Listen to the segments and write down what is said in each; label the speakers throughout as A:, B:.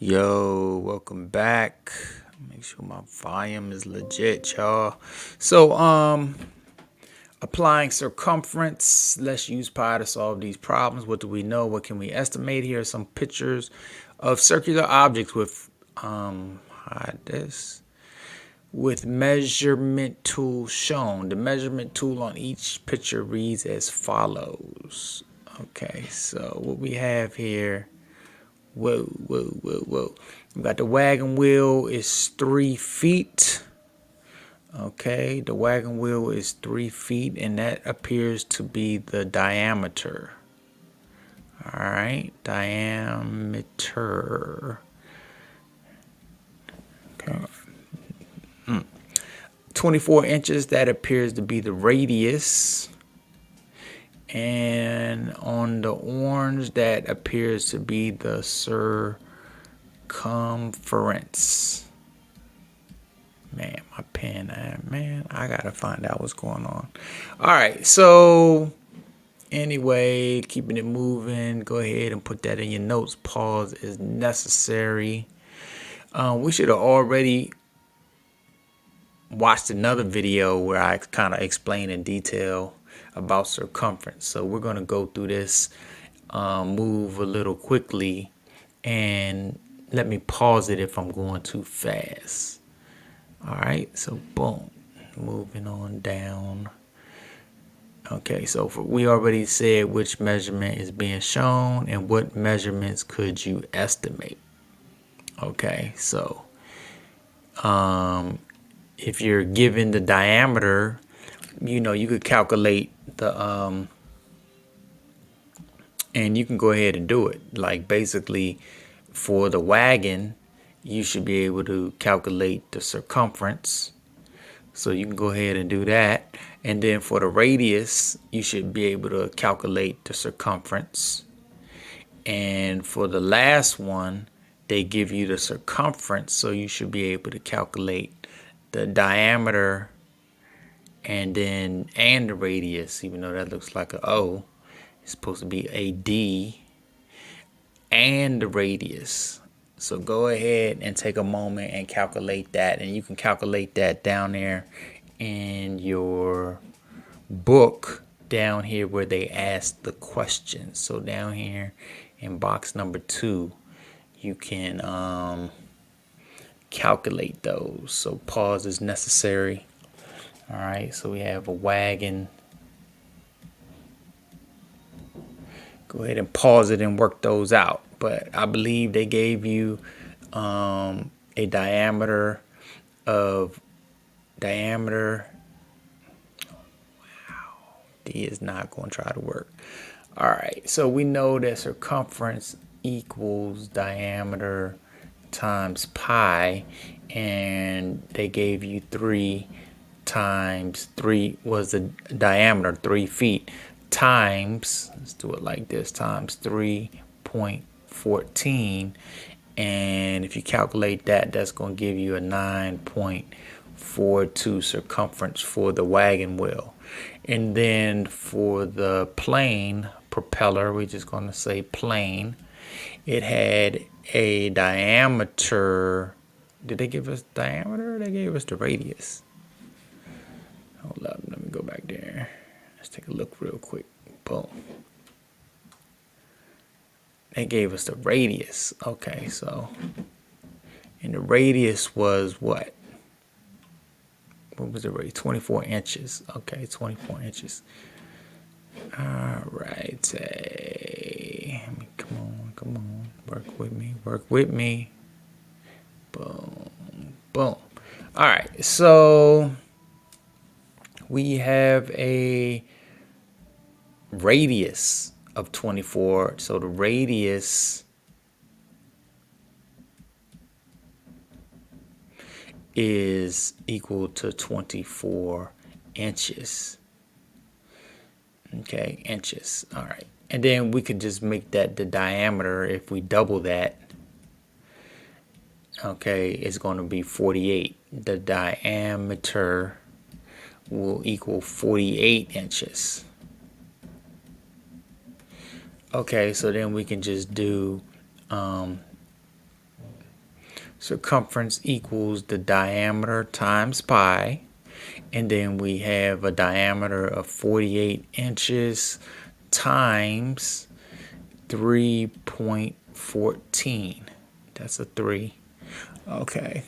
A: Yo, welcome back. Make sure my volume is legit, y'all. So, applying circumference. Let's use pi to solve these problems. What do we know? What can we estimate? Here are some pictures of circular objects with hide this with measurement tool shown. The measurement tool on each picture reads as follows. Okay, so what we have here. Whoa. We got the wagon wheel is 3 feet. Okay, the wagon wheel is 3 feet, and that appears to be the diameter. All right, diameter. Okay. 24 inches, that appears to be the radius. And on the orange, that appears to be the circumference. Man, my pen, I gotta find out what's going on. All right, so anyway, keeping it moving, go ahead and put that in your notes. Pause is necessary. We should have already watched another video where I kind of explain in detail about circumference. So we're going to go through this, move a little quickly, and let me pause it if I'm going too fast. All right, so boom, moving on down. Okay, so we already said which measurement is being shown and what measurements could you estimate. Okay, so if you're given the diameter, you could calculate the and you can go ahead and do it. Like basically for the wagon, you should be able to calculate the circumference. So you can go ahead and do that. And then for the radius, you should be able to calculate the circumference. And for the last one, they give you the circumference, so you should be able to calculate the diameter and the radius, even though that looks like an O. It's supposed to be a D and the radius. So go ahead and take a moment and calculate that, and you can calculate that down there in your book down here where they ask the questions. So down here in box number 2, you can calculate those. So pause is necessary. All right, so we have a wagon. Go ahead and pause it and work those out. But I believe they gave you a diameter of Wow, D is not going to try to work. All right, so we know that circumference equals diameter times pi, and they gave you 3 times 3 was the diameter, 3 feet, times, let's do it like this, times 3.14. And if you calculate that, that's going to give you a 9.42 circumference for the wagon wheel. And then for the plane propeller, we're just going to say plane, it had a diameter. Did they give us diameter? They gave us the radius. Hold up, let me go back there. Let's take a look real quick. Boom. They gave us the radius. Okay, so, and the radius was what? What was the radius? 24 inches. Okay, 24 inches. All right. Come on. Work with me. Boom. All right, so we have a radius of 24. So the radius is equal to 24 inches. Okay, inches. All right. And then we could just make that the diameter. If we double that, okay, it's going to be 48. The diameter will equal 48 inches. Okay, so then we can just do circumference equals the diameter times pi. And then we have a diameter of 48 inches times 3.14. That's a 3. Okay.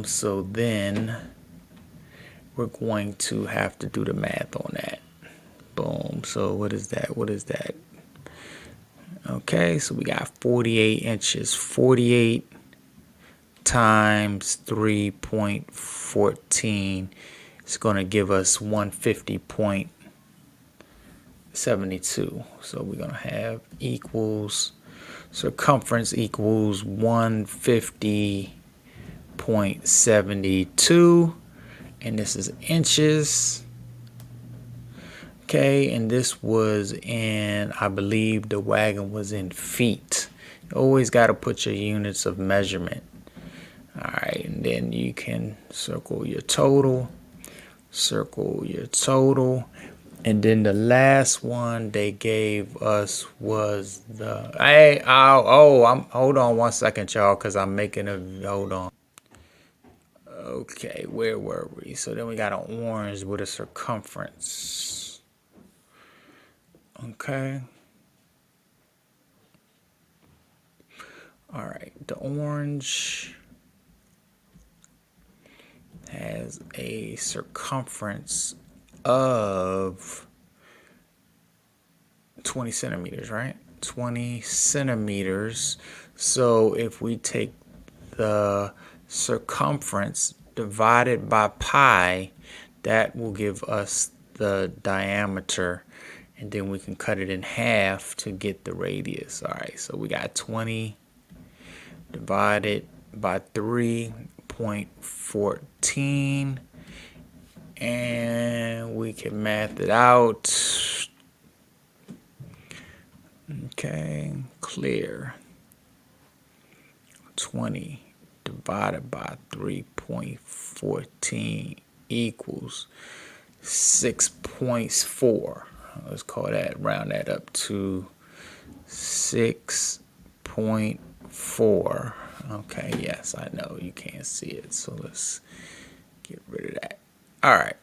A: So then we're going to have to do the math on that. Boom. So what is that? What is that? Okay, so we got 48 inches. 48 times 3.14 is going to give us 150.72. So we're going to have equals circumference equals 150.72, and this is inches. Okay, and this was in, I believe the wagon was in feet. You always got to put your units of measurement. All right, and then you can circle your total, and then the last one they gave us was the, hold on one second, y'all, because I'm making a, hold on. Okay, where were we? So then we got an orange with a circumference. Okay. All right, the orange has a circumference of 20 centimeters, right? 20 centimeters. So if we take the circumference divided by pi, that will give us the diameter, and then we can cut it in half to get the radius. All right, so we got 20 divided by 3.14, and we can math it out. Okay, clear. 20 divided by 3.14 equals 6.4. Let's call that, round that up to 6.4. Okay, yes, I know you can't see it, so let's get rid of that. All right,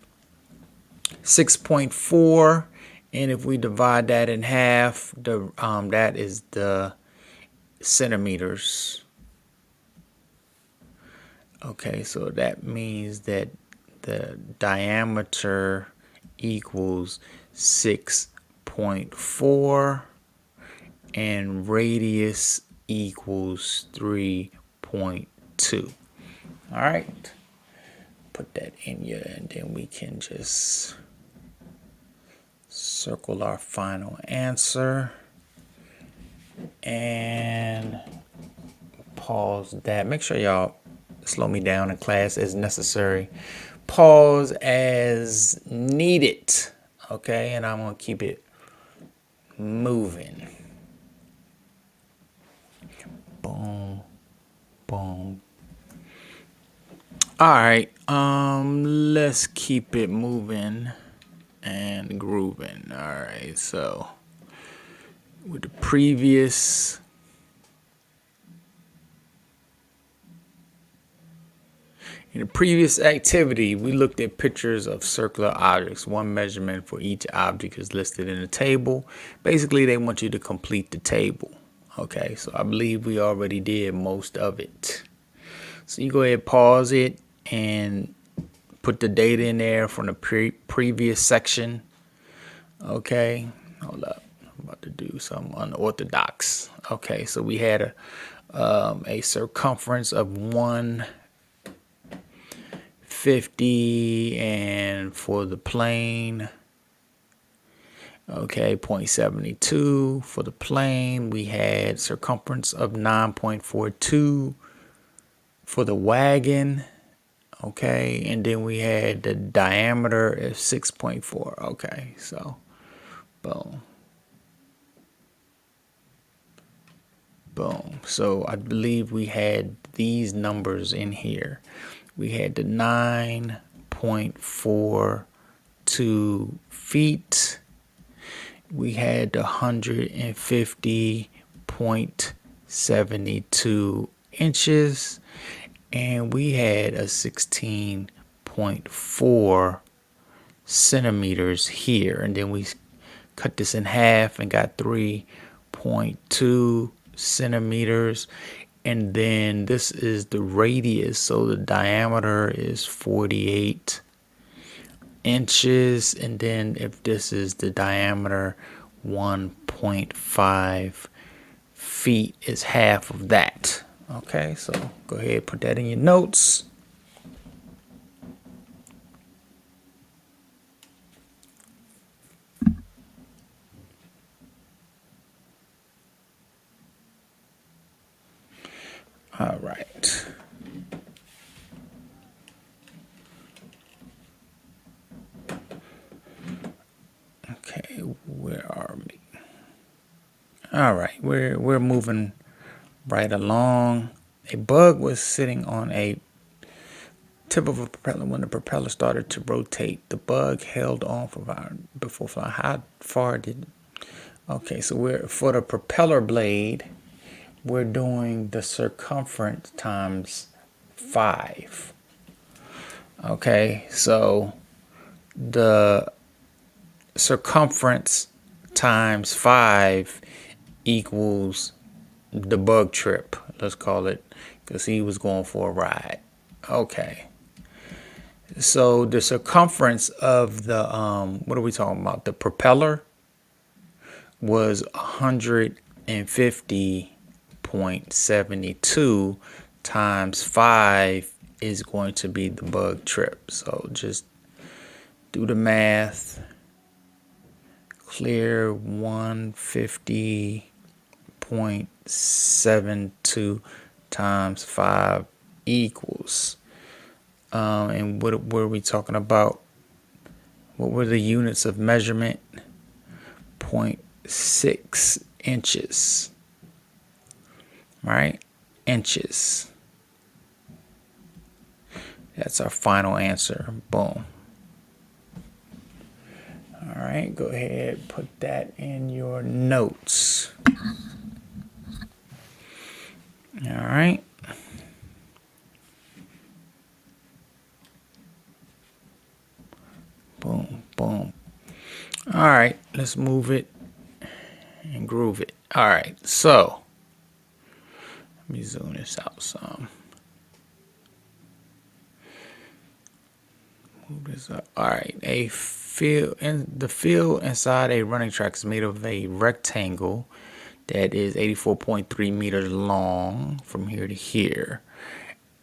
A: 6.4, and if we divide that in half, that is the centimeters. Okay, so that means that the diameter equals 6.4 and radius equals 3.2. All right, put that in here, and then we can just circle our final answer and pause that. Make sure y'all slow me down in class as necessary. Pause as needed. Okay, and I'm gonna keep it moving. Boom, boom. All right, let's keep it moving and grooving. All right, so with the previous in the previous activity, we looked at pictures of circular objects. One measurement for each object is listed in the table. Basically, they want you to complete the table. Okay, so I believe we already did most of it. So you go ahead, pause it, and put the data in there from the previous section. Okay, hold up, I'm about to do some unorthodox. Okay, so we had a circumference of 150, and for the plane, okay, 0.72 for the plane. We had circumference of 9.42 for the wagon. Okay, and then we had the diameter of 6.4. Okay, so boom, boom. So I believe we had these numbers in here. We had the 9.42 feet. We had the 150.72 0.72 inches, and we had a 16.4 centimeters here, and then we cut this in half and got 3.2 centimeters, and then this is the radius, so the diameter is 48 inches, and then if this is the diameter, 1.5 feet is half of that. Okay, so go ahead, put that in your notes. All right. Okay, where are we? All right, we're moving right along. A bug was sitting on a tip of a propeller when the propeller started to rotate. The bug held on before flying. How far did? Okay, so we're for the propeller blade, we're doing the circumference times 5. Okay, so the circumference times 5 equals the bug trip, let's call it, because he was going for a ride. Okay, so the circumference of the what are we talking about, the propeller, was 150.72 times 5 is going to be the bug trip. So just do the math. Clear 150.72 times 5 equals. And what were we talking about? What were the units of measurement? 0.6 inches. Right? Inches. That's our final answer. Boom. All right, go ahead, put that in your notes. All right. Boom, boom. All right, let's move it and groove it. All right, so let me zoom this out some. Move this up. All right, the field inside a running track is made of a rectangle that is 84.3 meters long from here to here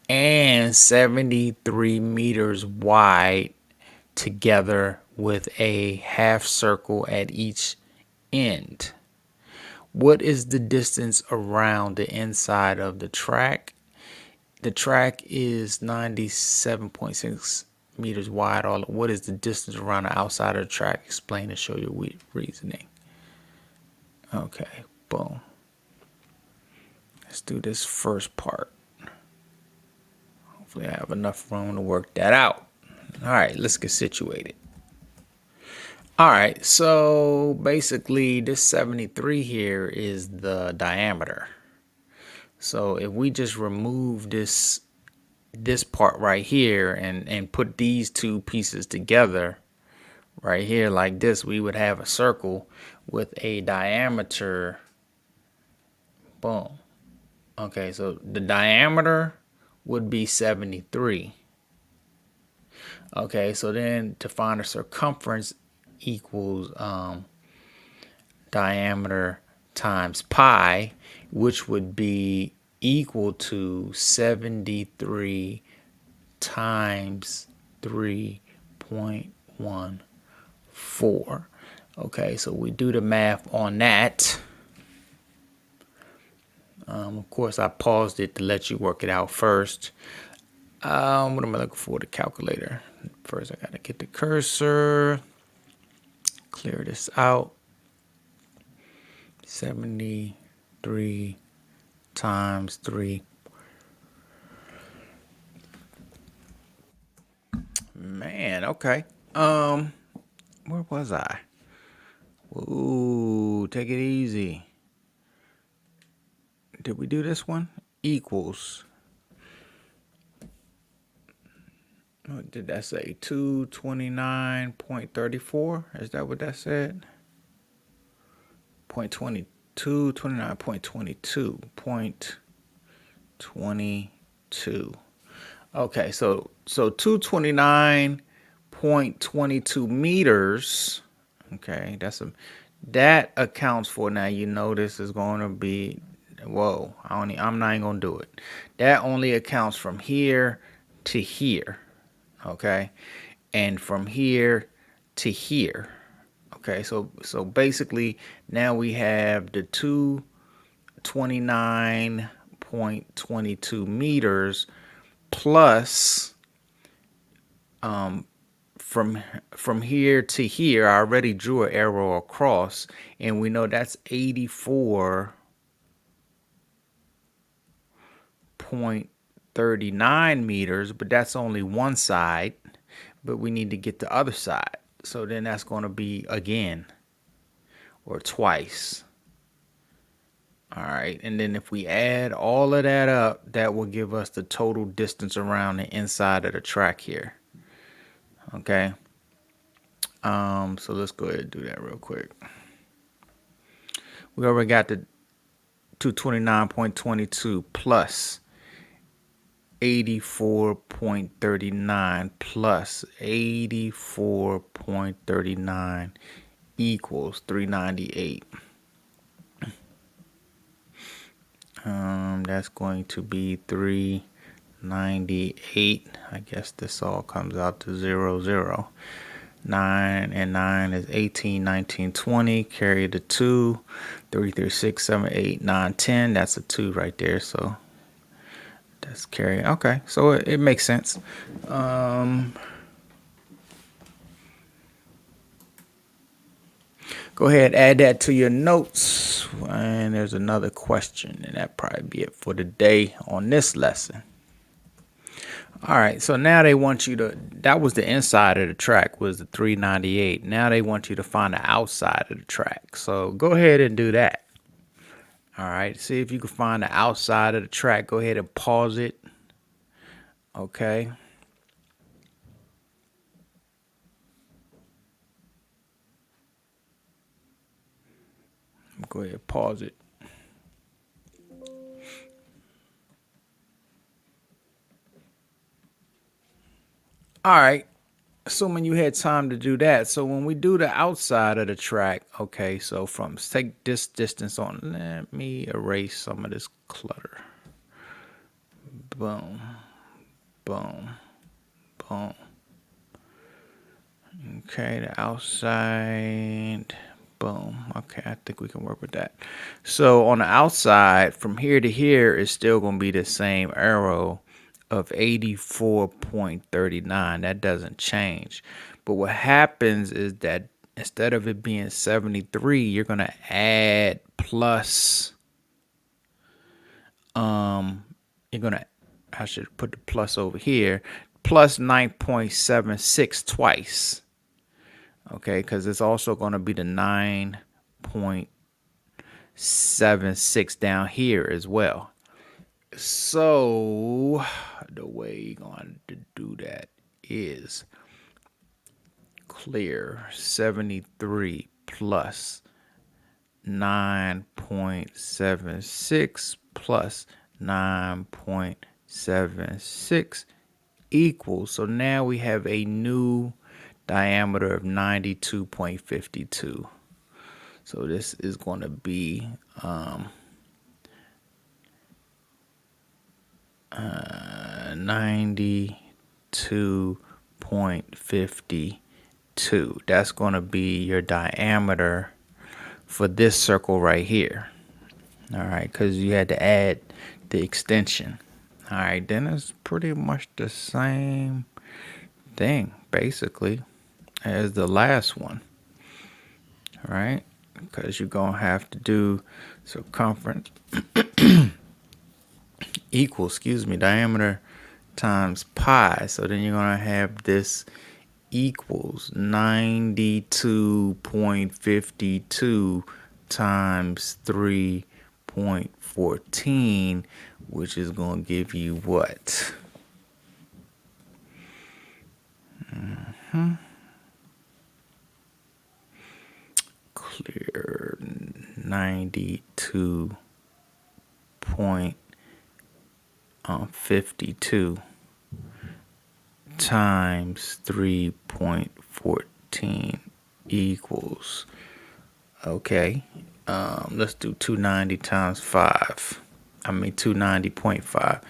A: and 73 meters wide, together with a half circle at each end. What is the distance around the inside of the track? The track is 97.6 meters wide. What is the distance around the outside of the track? Explain and show your reasoning. Okay, boom. Let's do this first part. Hopefully I have enough room to work that out. All right, let's get situated. All right, so basically this 73 here is the diameter. So if we just remove this part right here and put these two pieces together right here like this, we would have a circle with a diameter. Boom. Okay, so the diameter would be 73. Okay, so then to find the circumference equals diameter times pi, which would be equal to 73 times 3.14. Okay, so we do the math on that. Of course, I paused it to let you work it out first. What am I looking for? The calculator. First, I gotta get the cursor. Clear this out. 73 times 3. Man, okay. Where was I? Ooh, take it easy. Did we do this one? Equals. What did that say? 229.34? Is that what that said? 0.22, 29.22, 0.22. Okay, so 229.22 meters. Okay, that accounts for, now you know this is going to be, whoa, I'm not even going to do it. That only accounts from here to here. Okay, and from here to here. Okay, so basically now we have the 229.22 meters plus from here to here. I already drew an arrow across, and we know that's 84.39 meters, but that's only one side, but we need to get the other side. So then that's going to be again, or twice. All right, and then if we add all of that up, that will give us the total distance around the inside of the track here. Okay. So let's go ahead and do that real quick. We already got the 229.22 plus 84.39 plus 84.39 equals 398. That's going to be 398. I guess this all comes out to 0. 9 and 9 is 18, 19, 20. Carry the 2. 3, 3, 6, 7, 8, 9, 10. That's a 2 right there. So that's carry. Okay, so it makes sense. Go ahead, add that to your notes. And there's another question, and that'll probably be it for the day on this lesson. All right, so now they want you to, that was the inside of the track, was the 398. Now they want you to find the outside of the track. So go ahead and do that. All right, see if you can find the outside of the track. Go ahead and pause it. Okay. Go ahead, pause it. All right, assuming you had time to do that. So when we do the outside of the track, okay, so from, take this distance on, let me erase some of this clutter. Boom, boom, boom. Okay, the outside, boom. Okay, I think we can work with that. So on the outside, from here to here is still going to be the same arrow of 84.39. That doesn't change. But what happens is that instead of it being 73, you're going to add plus, you're going to, I should put the plus over here, plus 9.76 twice. Okay, because it's also going to be the 9.76 down here as well. So the way you're going to do that is clear 73 plus 9.76 plus 9.76 equals. So now we have a new diameter of 92.52. So this is going to be 92.52. That's going to be your diameter for this circle right here. All right, because you had to add the extension. All right, then it's pretty much the same thing basically as the last one. All right, because you're going to have to do circumference equals, diameter times pi. So then you're going to have this equals 92.52 times 3.9. 90.14, which is going to give you what? Clear 92.52 times 3.14 equals, okay, let's do 290 times 5. 290.5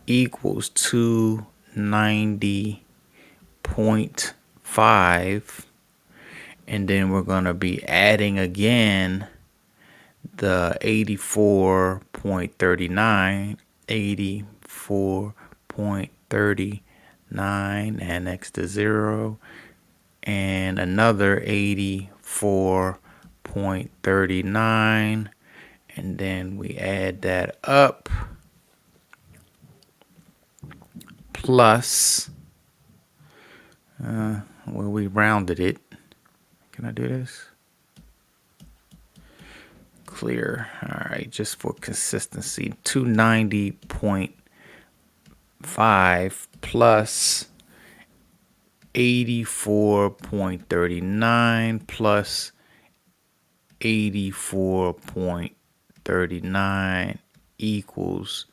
A: equals 290.5, and then we're going to be adding again the 84.39, 84.39, and next to 0, and another 84.39, and then we add that up, plus, well, we rounded it. Can I do this? Clear. All right, just for consistency, 290.5 plus 84.39 plus 84.39 equals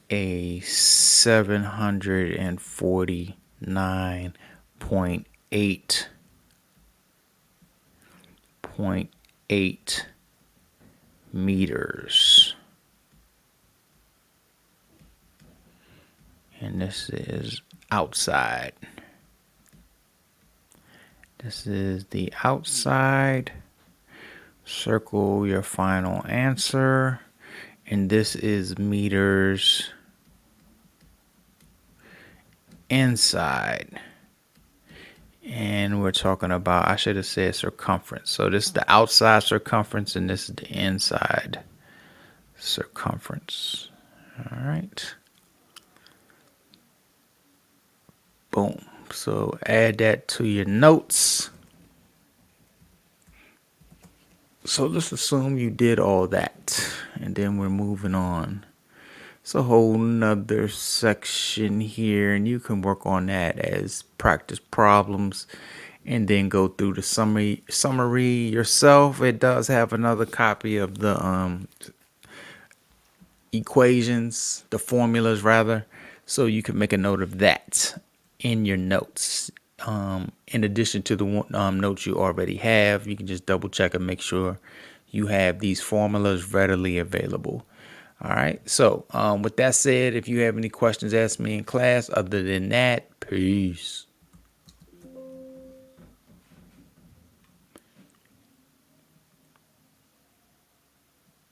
A: a 749.8 meters. And this is outside. This is the outside. Circle your final answer. And this is meters inside. And we're talking about, I should have said circumference. So this is the outside circumference and this is the inside circumference. All right. Boom. So add that to your notes. So let's assume you did all that, and then we're moving on. It's a whole nother section here, and you can work on that as practice problems and then go through the summary yourself. It does have another copy of the equations, the formulas rather, so you can make a note of that in your notes. In addition to the notes you already have, you can just double check and make sure you have these formulas readily available. All right. So with that said, if you have any questions, ask me in class. Other than that, peace.